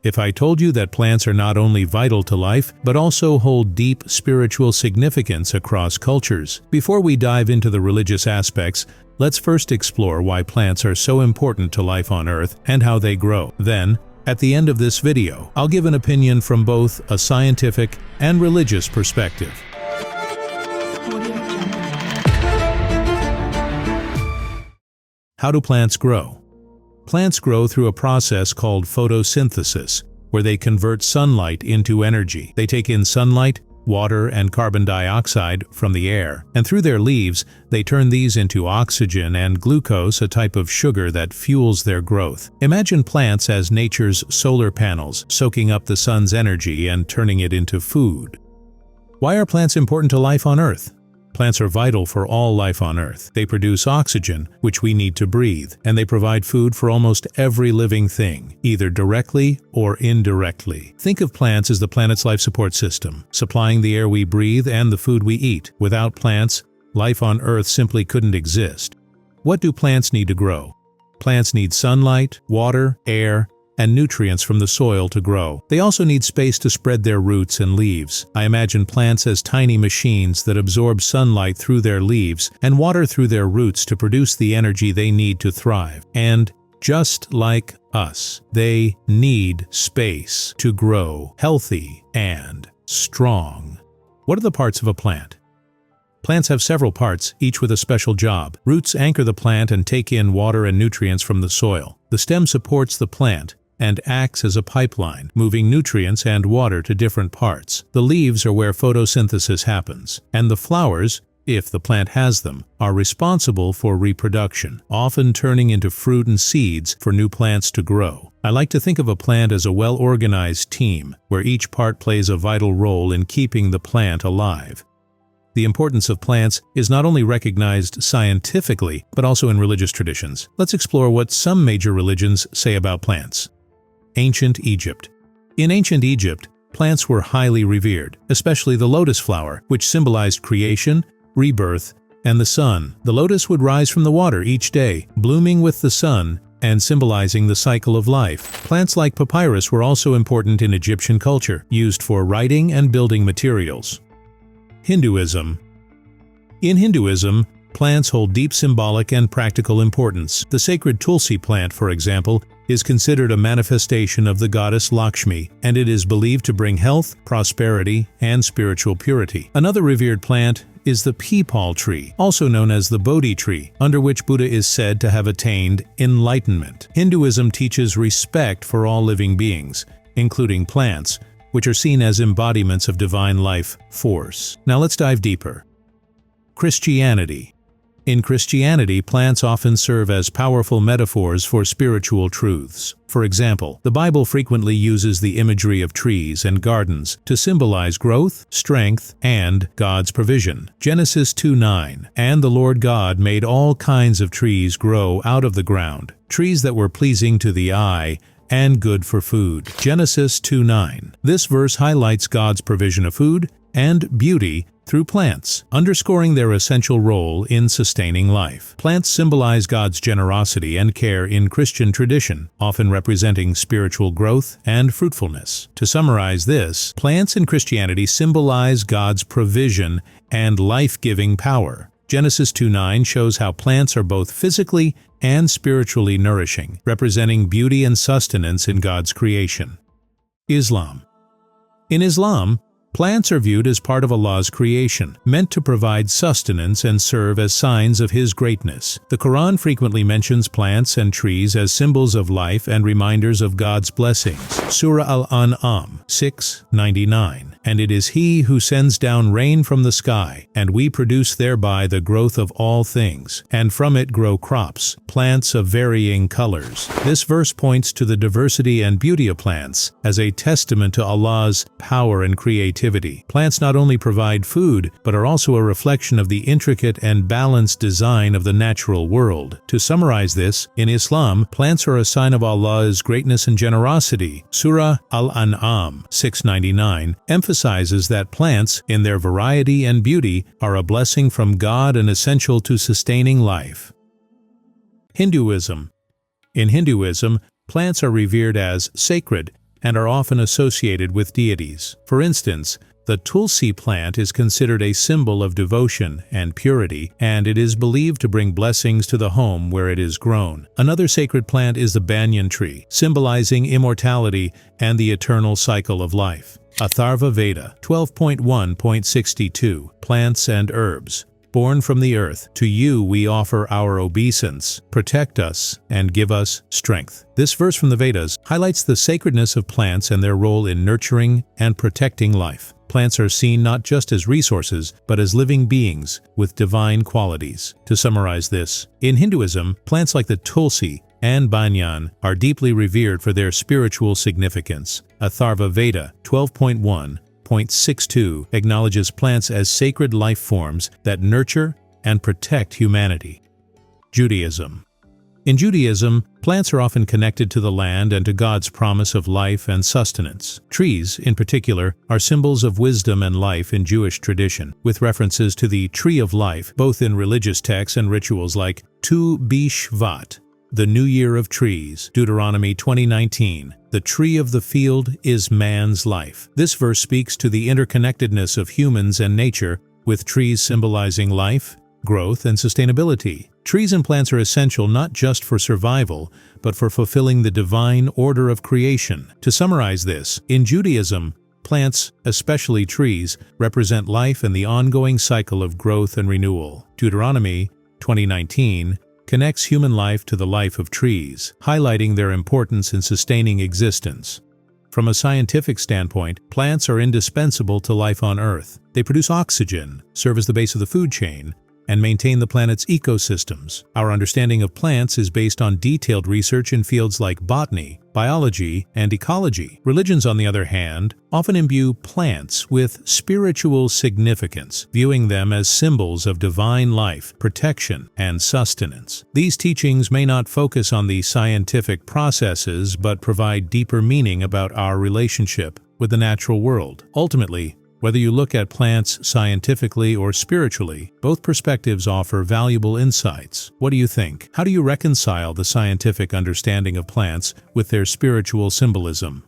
if I told you that plants are not only vital to life, but also hold deep spiritual significance across cultures? Before we dive into the religious aspects, let's first explore why plants are so important to life on Earth and how they grow. Then, at the end of this video, I'll give an opinion from both a scientific and religious perspective. How do plants grow? Plants grow through a process called photosynthesis, where they convert sunlight into energy. They take in sunlight, water, and carbon dioxide from the air, and through their leaves, they turn these into oxygen and glucose, a type of sugar that fuels their growth. Imagine plants as nature's solar panels, soaking up the sun's energy and turning it into food. Why are plants important to life on Earth? Plants are vital for all life on Earth. They produce oxygen, which we need to breathe, and they provide food for almost every living thing, either directly or indirectly. Think of plants as the planet's life support system, supplying the air we breathe and the food we eat. Without plants, life on Earth simply couldn't exist. What do plants need to grow? Plants need sunlight, water, air, and nutrients from the soil to grow. They also need space to spread their roots and leaves. I imagine plants as tiny machines that absorb sunlight through their leaves and water through their roots to produce the energy they need to thrive. And just like us, they need space to grow healthy and strong. What are the parts of a plant? Plants have several parts, each with a special job. Roots anchor the plant and take in water and nutrients from the soil. The stem supports the plant and acts as a pipeline, moving nutrients and water to different parts. The leaves are where photosynthesis happens, and the flowers, if the plant has them, are responsible for reproduction, often turning into fruit and seeds for new plants to grow. I like to think of a plant as a well-organized team, where each part plays a vital role in keeping the plant alive. The importance of plants is not only recognized scientifically, but also in religious traditions. Let's explore what some major religions say about plants. Ancient Egypt. In ancient Egypt, plants were highly revered, especially the lotus flower, which symbolized creation, rebirth, and the sun. The lotus would rise from the water each day, blooming with the sun and symbolizing the cycle of life. Plants like papyrus were also important in Egyptian culture, used for writing and building materials. Hinduism. In Hinduism, plants hold deep symbolic and practical importance. The sacred Tulsi plant, for example, is considered a manifestation of the goddess Lakshmi, and it is believed to bring health, prosperity, and spiritual purity. Another revered plant is the peepal tree, also known as the Bodhi tree, under which Buddha is said to have attained enlightenment. Hinduism teaches respect for all living beings, including plants, which are seen as embodiments of divine life force. Now let's dive deeper. Christianity. In Christianity, plants often serve as powerful metaphors for spiritual truths. For example, the Bible frequently uses the imagery of trees and gardens to symbolize growth, strength, and God's provision. Genesis 2:9, "And the Lord God made all kinds of trees grow out of the ground, trees that were pleasing to the eye and good for food." Genesis 2:9. This verse highlights God's provision of food and beauty through plants, underscoring their essential role in sustaining life. Plants symbolize God's generosity and care in Christian tradition, often representing spiritual growth and fruitfulness. To summarize this, plants in Christianity symbolize God's provision and life-giving power. Genesis 2:9 shows how plants are both physically and spiritually nourishing, representing beauty and sustenance in God's creation. Islam. In Islam, plants are viewed as part of Allah's creation, meant to provide sustenance and serve as signs of His greatness. The Quran frequently mentions plants and trees as symbols of life and reminders of God's blessings. Surah Al-An'am 6:99. "And it is He who sends down rain from the sky, and we produce thereby the growth of all things, and from it grow crops, plants of varying colors." This verse points to the diversity and beauty of plants as a testament to Allah's power and creativity. Plants not only provide food, but are also a reflection of the intricate and balanced design of the natural world. To summarize this, in Islam, plants are a sign of Allah's greatness and generosity. Surah Al-An'am 6:99 emphasizes that plants, in their variety and beauty, are a blessing from God and essential to sustaining life. Hinduism. In Hinduism, plants are revered as sacred and are often associated with deities. For instance, the tulsi plant is considered a symbol of devotion and purity, and it is believed to bring blessings to the home where it is grown. Another sacred plant is the banyan tree, symbolizing immortality and the eternal cycle of life. Atharva Veda 12.1.62 Plants and Herbs. Born from the earth, to you we offer our obeisance. Protect us and give us strength. This verse from the Vedas highlights the sacredness of plants and their role in nurturing and protecting life. Plants are seen not just as resources, but as living beings with divine qualities. To summarize this, in Hinduism, plants like the tulsi and banyan are deeply revered for their spiritual significance. Atharva Veda 12.1.62 acknowledges plants as sacred life forms that nurture and protect humanity. Judaism. In Judaism, plants are often connected to the land and to God's promise of life and sustenance. Trees, in particular, are symbols of wisdom and life in Jewish tradition, with references to the tree of life both in religious texts and rituals like Tu B'Shvat, the New Year of Trees, Deuteronomy 20:19. The tree of the field is man's life. This verse speaks to the interconnectedness of humans and nature, with trees symbolizing life, growth, and sustainability. Trees and plants are essential not just for survival, but for fulfilling the divine order of creation. To summarize this, in Judaism, plants, especially trees, represent life and the ongoing cycle of growth and renewal. Deuteronomy 20:19 connects human life to the life of trees, highlighting their importance in sustaining existence. From a scientific standpoint, plants are indispensable to life on Earth. They produce oxygen, serve as the base of the food chain, and maintain the planet's ecosystems. Our understanding of plants is based on detailed research in fields like botany, biology, and ecology. Religions, on the other hand, often imbue plants with spiritual significance, viewing them as symbols of divine life, protection, and sustenance. These teachings may not focus on the scientific processes, but provide deeper meaning about our relationship with the natural world. Ultimately, whether you look at plants scientifically or spiritually, both perspectives offer valuable insights. What do you think? How do you reconcile the scientific understanding of plants with their spiritual symbolism?